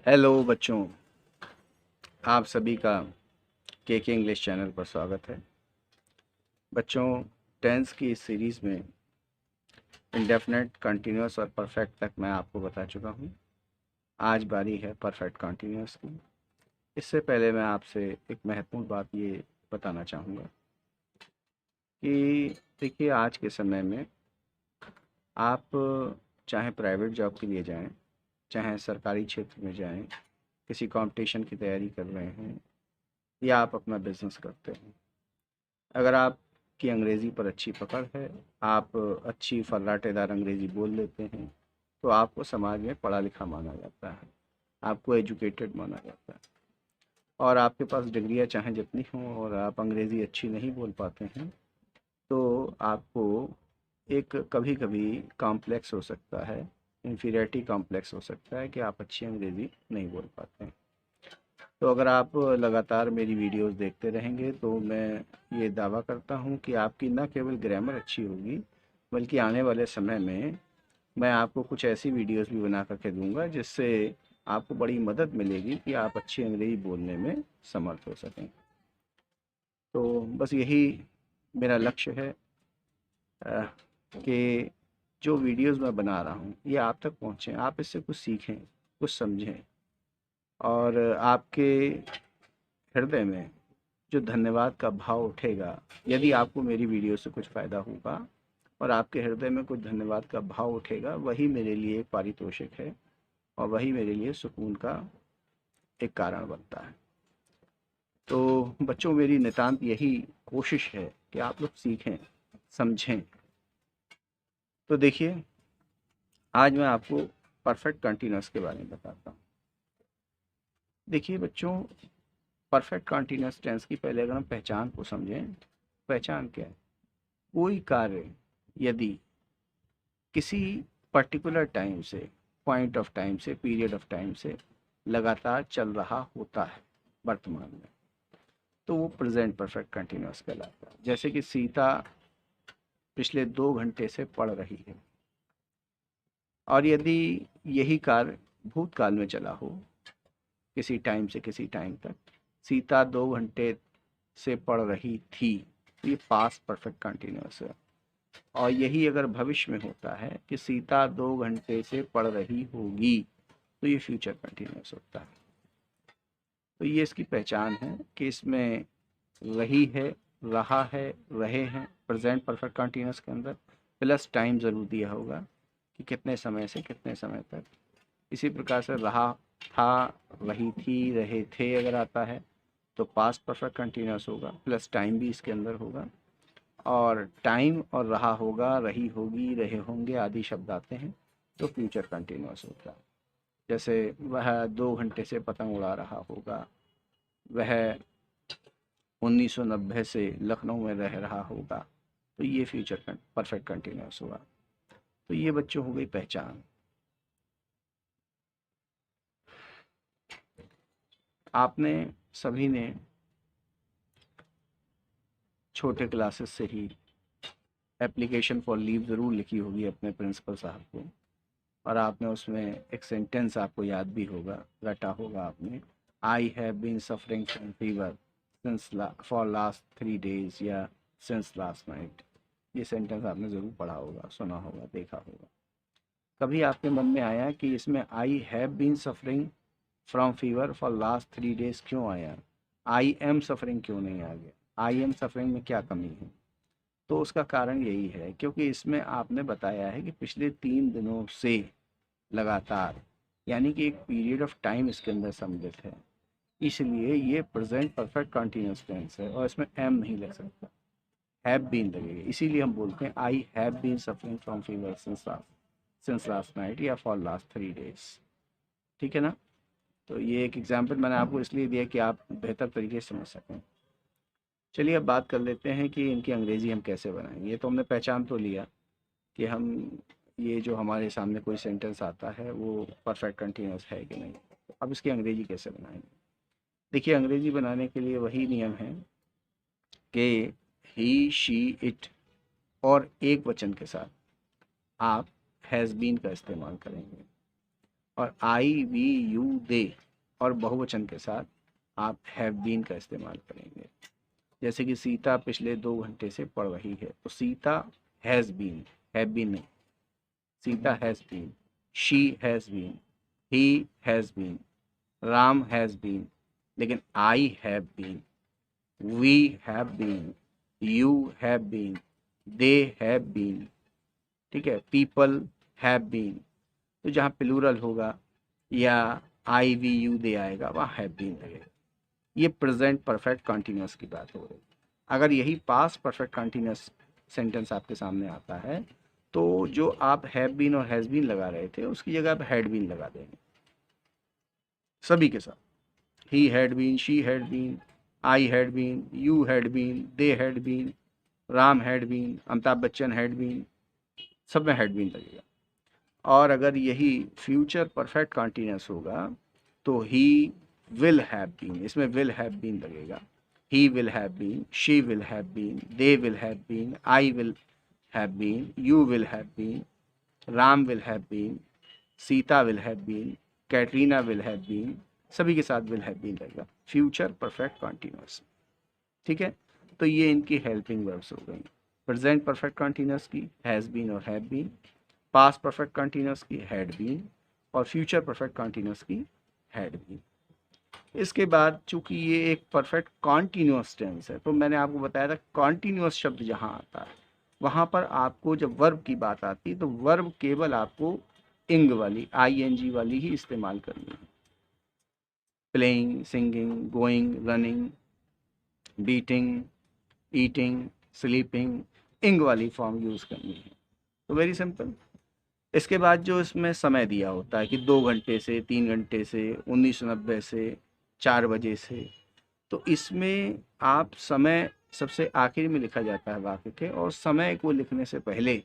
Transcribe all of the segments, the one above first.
Hello बच्चों, आप सभी का के इंग्लिश चैनल पर स्वागत है। बच्चों, टेंस की इस सीरीज़ में इंडेफिनेट, कंटीन्यूअस और परफेक्ट तक मैं आपको बता चुका हूँ। आज बारी है परफेक्ट कंटीन्यूअस की। इससे पहले मैं आपसे एक महत्वपूर्ण बात ये बताना चाहूँगा कि देखिए, आज के समय में आप चाहे प्राइवेट जॉब के लिए जाएं, चाहे सरकारी क्षेत्र में जाएं, किसी कंपटीशन की तैयारी कर रहे हैं या आप अपना बिजनेस करते हैं, अगर आपकी अंग्रेज़ी पर अच्छी पकड़ है, आप अच्छी फर्राटेदार अंग्रेज़ी बोल लेते हैं, तो आपको समाज में पढ़ा लिखा माना जाता है, आपको एजुकेटेड माना जाता है। और आपके पास डिग्रियां चाहे जितनी हों और आप अंग्रेज़ी अच्छी नहीं बोल पाते हैं, तो आपको एक कभी कभी कॉम्प्लेक्स हो सकता है, इन्फीरियरिटी कॉम्प्लेक्स हो सकता है कि आप अच्छी अंग्रेज़ी नहीं बोल पाते हैं। तो अगर आप लगातार मेरी वीडियोस देखते रहेंगे तो मैं ये दावा करता हूँ कि आपकी न केवल ग्रामर अच्छी होगी, बल्कि आने वाले समय में मैं आपको कुछ ऐसी वीडियोस भी बना करके दूंगा जिससे आपको बड़ी मदद मिलेगी कि आप अच्छी अंग्रेजी बोलने में समर्थ हो सकें। तो बस यही मेरा लक्ष्य है कि जो वीडियोस मैं बना रहा हूँ ये आप तक पहुँचें, आप इससे कुछ सीखें, कुछ समझें और आपके हृदय में जो धन्यवाद का भाव उठेगा। यदि आपको मेरी वीडियो से कुछ फ़ायदा होगा और आपके हृदय में कुछ धन्यवाद का भाव उठेगा, वही मेरे लिए एक पारितोषिक है और वही मेरे लिए सुकून का एक कारण बनता है। तो बच्चों, मेरी नितांत यही कोशिश है कि आप लोग सीखें, समझें। तो देखिए, आज मैं आपको परफेक्ट कंटीन्यूअस के बारे में बताता हूँ। देखिए बच्चों, परफेक्ट कंटीन्यूअस टेंस की पहले अगर हम पहचान को समझें, पहचान क्या है? कोई कार्य यदि किसी पर्टिकुलर टाइम से, पॉइंट ऑफ टाइम से, पीरियड ऑफ टाइम से लगातार चल रहा होता है वर्तमान में, तो वो प्रेजेंट परफेक्ट कंटिन्यूअस कहलाता है। जैसे कि सीता पिछले 2 घंटे से पढ़ रही है, और यदि यही कार्य भूतकाल में चला हो, किसी टाइम से किसी टाइम तक, सीता 2 घंटे से पढ़ रही थी, तो ये पास्ट परफेक्ट कंटिन्यूअस है। और यही अगर भविष्य में होता है कि सीता 2 घंटे से पढ़ रही होगी, तो ये फ्यूचर कंटिन्यूअस होता है। तो ये इसकी पहचान है कि इसमें रही है, रहा है, रहे हैं प्रेजेंट परफेक्ट कंटिन्यूअस के अंदर, प्लस टाइम ज़रूर दिया होगा कि कितने समय से कितने समय तक। इसी प्रकार से रहा था, रही थी, रहे थे अगर आता है तो पास्ट परफेक्ट कंटिन्यूअस होगा, प्लस टाइम भी इसके अंदर होगा। और टाइम और रहा होगा, रही होगी, रहे होंगे आदि शब्द आते हैं तो फ्यूचर कंटिन्यूअस होता है। जैसे वह 2 घंटे से पतंग उड़ा रहा होगा, वह 1990 से लखनऊ में रह रहा होगा, तो ये फ्यूचर परफेक्ट कंटिन्यूअस हुआ। तो ये बच्चों हो गई पहचान। आपने सभी ने छोटे क्लासेस से ही एप्लीकेशन फॉर लीव ज़रूर लिखी होगी अपने प्रिंसिपल साहब को, और आपने उसमें एक सेंटेंस आपको याद भी होगा, रटा होगा आपने, I have been suffering from fever since for last 3 days या सिंस लास्ट नाइट। ये सेंटेंस आपने ज़रूर पढ़ा होगा, सुना होगा, देखा होगा। कभी आपके मन में आया कि इसमें I have been suffering from fever for last 3 days क्यों आया, आई एम सफरिंग क्यों नहीं आ गया? आई एम सफरिंग में क्या कमी है? तो उसका कारण यही है क्योंकि इसमें आपने बताया है कि पिछले 3 दिनों से लगातार, यानी कि एक पीरियड ऑफ टाइम इसके अंदर सम्मिलित है, इसलिए ये प्रेजेंट परफेक्ट कंटिन्यूअस टेंस है और इसमें एम नहीं लग सकता, हैव बीन लगेगा। इसीलिए हम बोलते हैं I have been suffering from fever since last night या फॉर लास्ट 3 days। ठीक है ना? तो ये एक एग्जाम्पल मैंने आपको इसलिए दिया कि आप बेहतर तरीके से समझ सकें। चलिए अब बात कर लेते हैं कि इनकी अंग्रेज़ी हम कैसे बनाएंगे। ये तो हमने पहचान तो लिया कि हम, ये जो हमारे सामने कोई सेंटेंस आता है वो परफेक्ट कंटिन्यूअस है कि नहीं। अब इसकी अंग्रेज़ी कैसे बनाएंगे? देखिए, अंग्रेज़ी बनाने के लिए वही नियम है कि ही, शी, इट और एक वचन के साथ आप हैज़ बीन का इस्तेमाल करेंगे। और आई वी यू दे और बहुवचन के साथ आप हैव बीन का इस्तेमाल करेंगे। जैसे कि सीता पिछले 2 घंटे से पढ़ रही है, तो Sita has been, have been नहीं, Sita has been, she has been, he has been, Ram has been, लेकिन I have been, we have been, you have been, they have been, ठीक है, पीपल हैव बीन। तो जहाँ प्लूरल होगा या आई वी यू दे आएगा वहाँ हैव बीन लगेगा। ये प्रेजेंट परफेक्ट कंटिन्यूअस की बात हो रही है। अगर यही पास्ट परफेक्ट कंटिन्यूअस सेंटेंस आपके सामने आता है तो जो आप हैव बीन और हैज़ बीन लगा रहे थे उसकी जगह आप हैड बीन लगा देंगे सभी के साथ। He had been, she had been, I had been, you had been, they had been, Ram had been, Amitabh Bachchan had been, सब में हैड बीन लगेगा। और अगर यही फ्यूचर परफेक्ट कंटिन्यूअस होगा तो ही विल हैव बीन, इसमें विल हैव बीन लगेगा। He will have been, she will have been, they will have been, I will have been, you will have been, Ram will have been, Sita will have been, Katrina will have been, सभी के साथ will have been लगेगा future perfect continuous. ठीक है, तो ये इनकी helping verbs हो गई। प्रेजेंट परफेक्ट कंटिन्यूअस की हैज़ बीन और have been, past perfect continuous की हैड बीन और फ्यूचर परफेक्ट कंटिन्यूअस की हैड बीन। इसके बाद चूंकि ये एक परफेक्ट कॉन्टीन्यूअस टेंस है तो मैंने आपको बताया था कॉन्टीन्यूअस शब्द जहाँ आता है वहाँ पर आपको जब वर्ब की बात आती है तो वर्ब केवल आपको इंग वाली आईएनजी वाली ही इस्तेमाल करनी है। Playing, singing, going, running, beating, eating, sleeping, इंग वाली फॉर्म यूज़ करनी है। तो वेरी सिंपल। इसके बाद जो इसमें समय दिया होता है कि 2 घंटे से, 3 घंटे से, 1990 से, 4 बजे से, तो इसमें आप समय सबसे आखिर में लिखा जाता है वाक्य के और समय को लिखने से पहले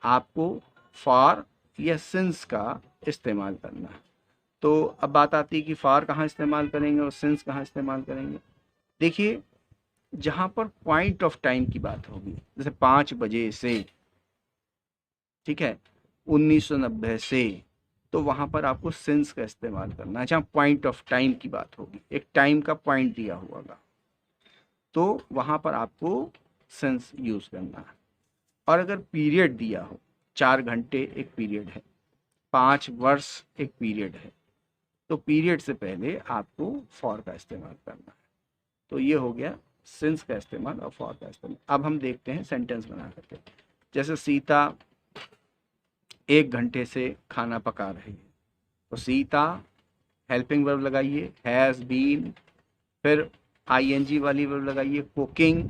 आपको फॉर या सिंस का इस्तेमाल करना है। तो अब बात आती है कि फॉर कहाँ इस्तेमाल करेंगे और सिंस कहाँ इस्तेमाल करेंगे। देखिए, जहाँ पर पॉइंट ऑफ टाइम की बात होगी जैसे 5 बजे से, ठीक है, 1990 से, तो वहाँ पर आपको सिंस का इस्तेमाल करना है। जहाँ पॉइंट ऑफ टाइम की बात होगी, एक टाइम का पॉइंट दिया हुआ तो वहाँ पर आपको सिंस यूज़ करना है। और अगर पीरियड दिया हो, 4 घंटे एक पीरियड है, 5 वर्ष एक पीरियड है, तो पीरियड से पहले आपको फॉर का इस्तेमाल करना है। तो ये हो गया सिंस का इस्तेमाल और फॉर का इस्तेमाल। अब हम देखते हैं सेंटेंस बना करके। जैसे सीता 1 घंटे से खाना पका रही है, तो सीता हेल्पिंग वर्ब लगाइए हैज़ बीन, फिर आईएनजी वाली वर्ब लगाइए कुकिंग,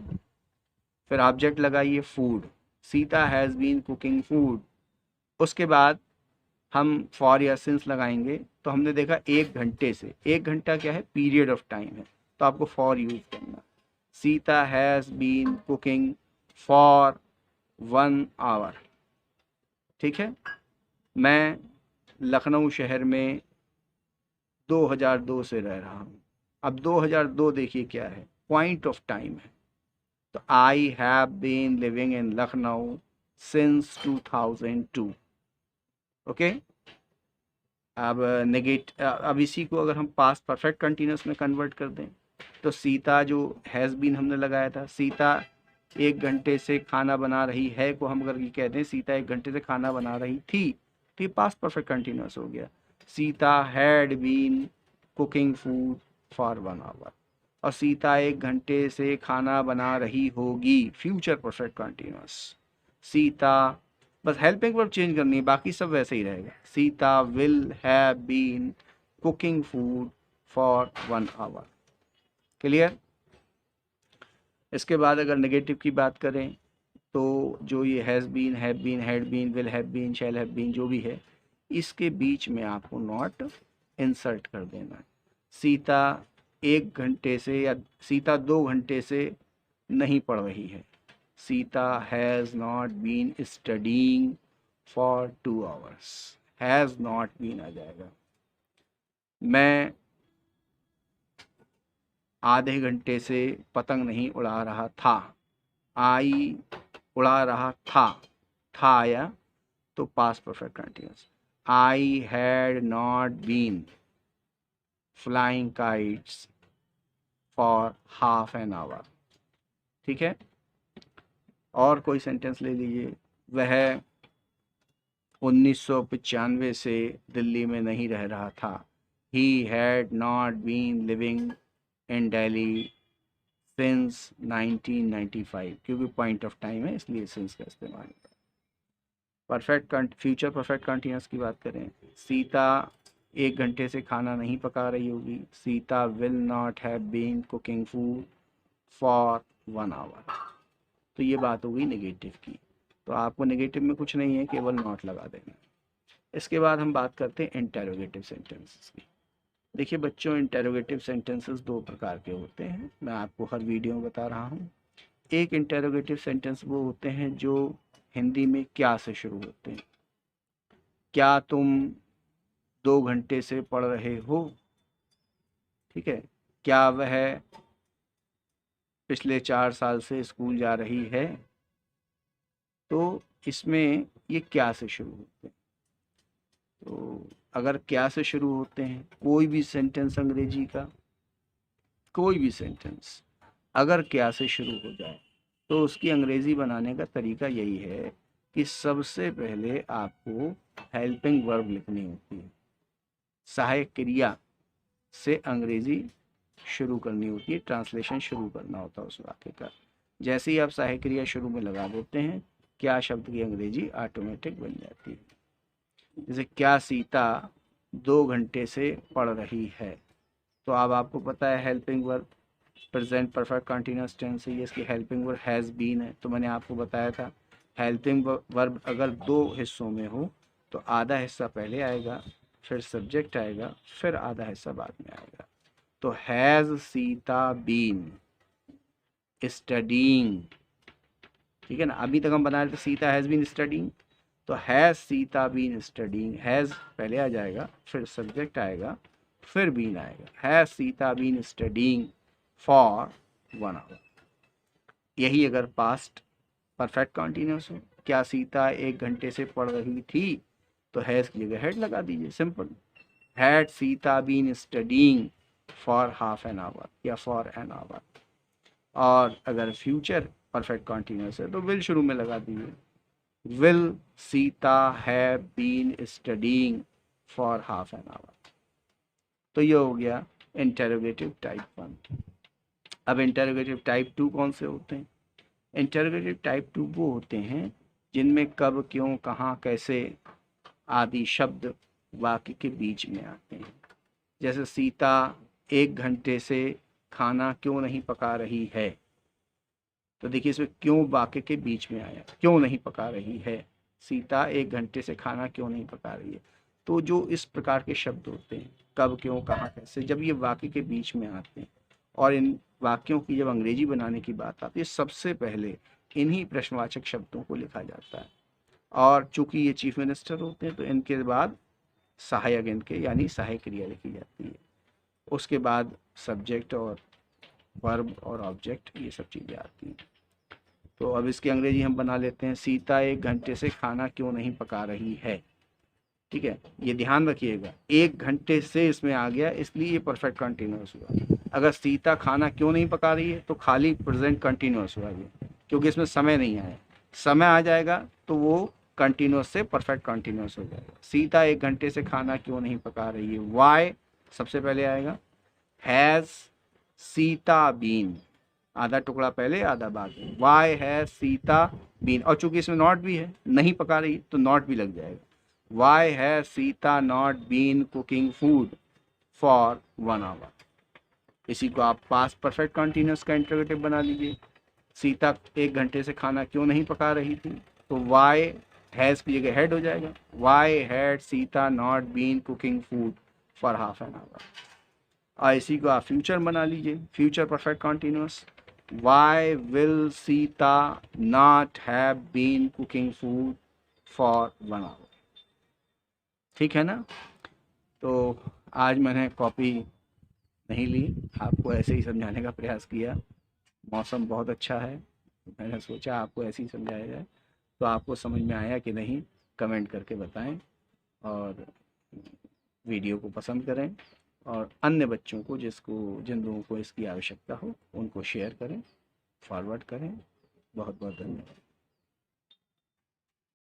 फिर ऑब्जेक्ट लगाइए food. Sita has been cooking food. उसके बाद हम फॉर या सिंस लगाएंगे तो हमने देखा 1 घंटे से, 1 घंटा क्या है, पीरियड ऑफ टाइम है, तो आपको फॉर यूज करना। Sita has been cooking for 1 hour. ठीक है, मैं लखनऊ शहर में 2002 से रह रहा हूँ। अब 2002 देखिए क्या है, पॉइंट ऑफ टाइम है, तो I have been living in Lucknow since 2002। Okay, अब इसी को अगर हम पास्ट परफेक्ट कंटिन्यूअस में कन्वर्ट कर दें तो सीता जो हैज़ बीन हमने लगाया था, सीता 1 घंटे से खाना बना रही है को हम अगर ये कह दें सीता 1 घंटे से खाना बना रही थी, तो ये पास्ट परफेक्ट कंटिन्यूअस हो गया। Sita had been cooking food for 1 hour. और सीता 1 घंटे से खाना बना रही होगी, फ्यूचर परफेक्ट कंटिन्यूअस। सीता, बस हेल्पिंग वर्ब चेंज करनी है, बाकी सब वैसे ही रहेगा। Sita will have been cooking food for 1 hour. Clear. इसके बाद अगर नेगेटिव की बात करें तो जो ये has been, have been, had been, will have been, shall have been जो भी है, इसके बीच में आपको नॉट इंसर्ट कर देना है। सीता 1 घंटे से या सीता 2 घंटे से नहीं पढ़ रही है, Sita has not been studying for 2 hours, has not been आ जाएगा। मैं आधे घंटे से पतंग नहीं उड़ा रहा था, आई उड़ा रहा था, था आया तो past perfect continuous. I had not been flying kites for half an hour. ठीक है, और कोई सेंटेंस ले लीजिए। वह 1995 से दिल्ली में नहीं रह रहा था। He had not been living in Delhi since 1995, क्योंकि पॉइंट ऑफ टाइम है इसलिए सिंस का इस्तेमाल। परफेक्ट फ्यूचर परफेक्ट कंटिन्यूस की बात करें, सीता 1 घंटे से खाना नहीं पका रही होगी। Sita will not have been cooking food for 1 hour. तो ये बात हो गई नेगेटिव की, तो आपको नेगेटिव में कुछ नहीं है, केवल नॉट लगा देना। इसके बाद हम बात करते हैं इंटेरोगेटिव सेंटेंसेस की। देखिए बच्चों, इंटेरोगेटिव सेंटेंसेस 2 प्रकार के होते हैं, मैं आपको हर वीडियो में बता रहा हूँ। एक इंटेरोगेटिव सेंटेंस वो होते हैं जो हिंदी में क्या से शुरू होते हैं। क्या तुम 2 घंटे से पढ़ रहे हो? ठीक है, क्या वह पिछले 4 साल से स्कूल जा रही है? तो इसमें ये क्या से शुरू होते हैं। तो अगर क्या से शुरू होते हैं, कोई भी सेंटेंस अंग्रेजी का, कोई भी सेंटेंस अगर क्या से शुरू हो जाए तो उसकी अंग्रेजी बनाने का तरीका यही है कि सबसे पहले आपको हेल्पिंग वर्ब लिखनी होती है। सहायक क्रिया से अंग्रेजी शुरू करनी होती है, ट्रांसलेशन शुरू करना होता है उस वाक्य का। जैसे ही आप सहायक क्रिया शुरू में लगा देते हैं, क्या शब्द की अंग्रेजी ऑटोमेटिक बन जाती है। जैसे क्या सीता 2 घंटे से पढ़ रही है, तो अब आपको पता है helping verb present perfect continuous tense है, इसकी हेल्पिंग वर्ब हैज़ बीन है। तो मैंने आपको बताया था हेल्पिंग वर्ब अगर 2 हिस्सों में हो तो आधा हिस्सा पहले आएगा, फिर सब्जेक्ट आएगा, फिर आधा हिस्सा बाद में आएगा। तो हैज़ सीता बीन स्टडीइंग, ठीक है ना। अभी तक हम बना रहे थे सीता हैज़ बीन स्टडीइंग, तो has Sita been studying, has पहले आ जाएगा, फिर सब्जेक्ट आएगा, फिर बीन आएगा। Has Sita been studying for 1 hour. यही अगर पास्ट परफेक्ट कंटिन्यूअस हो, क्या सीता 1 घंटे से पढ़ रही थी, तो हैज़ की जगह हैड लगा दीजिए, simple. Had Sita been studying for half an hour या फॉर एन आवर। और अगर फ्यूचर परफेक्ट कंटिन्यूअस है तो विल शुरू में लगा दीजिए, will Sita have been studying for half an hour. तो ये हो गया इंटेरोगेटिव टाइप 1। अब इंटेरोगेटिव टाइप 2 कौन से होते हैं? इंटेरोगेटिव टाइप 2 वो होते हैं जिनमें कब, क्यों, कहाँ, कैसे आदि शब्द वाक्य के बीच में आते हैं। जैसे सीता 1 घंटे से खाना क्यों नहीं पका रही है, तो देखिए इसमें क्यों वाक्य के बीच में आया, क्यों नहीं पका रही है, सीता 1 घंटे से खाना क्यों नहीं पका रही है। तो जो इस प्रकार के शब्द होते हैं, कब, क्यों, कहाँ, कैसे, जब ये वाक्य के बीच में आते हैं और इन वाक्यों की जब अंग्रेजी बनाने की बात आती है, सबसे पहले इन्हीं प्रश्नवाचक शब्दों को लिखा जाता है। और चूंकि ये चीफ मिनिस्टर होते हैं तो इनके बाद सहायक इनके यानी सहायक क्रिया लिखी जाती है। उसके बाद सब्जेक्ट और वर्ब और ऑब्जेक्ट, ये सब चीज़ें आती हैं। तो अब इसकी अंग्रेजी हम बना लेते हैं, सीता 1 घंटे से खाना क्यों नहीं पका रही है। ठीक है, ये ध्यान रखिएगा, 1 घंटे से इसमें आ गया इसलिए ये परफेक्ट कंटिन्यूअस हुआ। अगर सीता खाना क्यों नहीं पका रही है तो खाली प्रेजेंट कंटिन्यूअस हुआ ये, क्योंकि इसमें समय नहीं आया। समय आ जाएगा तो वो कंटिन्यूअस से परफेक्ट कंटिन्यूअस हो जाएगा। सीता 1 घंटे से खाना क्यों नहीं पका रही है, वाई सबसे पहले आएगा। हैज़ सीता बीन, आधा टुकड़ा पहले आधा बाद में। वाई हैज़ सीता बीन, और चूंकि इसमें नॉट भी है, नहीं पका रही तो नॉट भी लग जाएगा। Why has Sita not been cooking food for 1 hour? इसी को आप पास्ट परफेक्ट कंटिन्यूअस का इंटरोगेटिव बना लीजिए। सीता 1 घंटे से खाना क्यों नहीं पका रही थी, तो वाई हैज़ की जगह हैड हो जाएगा। Why had Sita not been cooking food for half an hour. और इसी को आप फ्यूचर बना लीजिए, future perfect continuous. Why will Sita not have been cooking food for 1 hour. ठीक है ना। तो आज मैंने कॉपी नहीं ली, आपको ऐसे ही समझाने का प्रयास किया। मौसम बहुत अच्छा है, मैंने सोचा आपको ऐसे ही समझाया जाए। तो आपको समझ में आया कि नहीं, कमेंट करके बताएं। और वीडियो को पसंद करें और अन्य बच्चों को जिन लोगों को इसकी आवश्यकता हो उनको शेयर करें, फॉरवर्ड करें। बहुत बहुत धन्यवाद।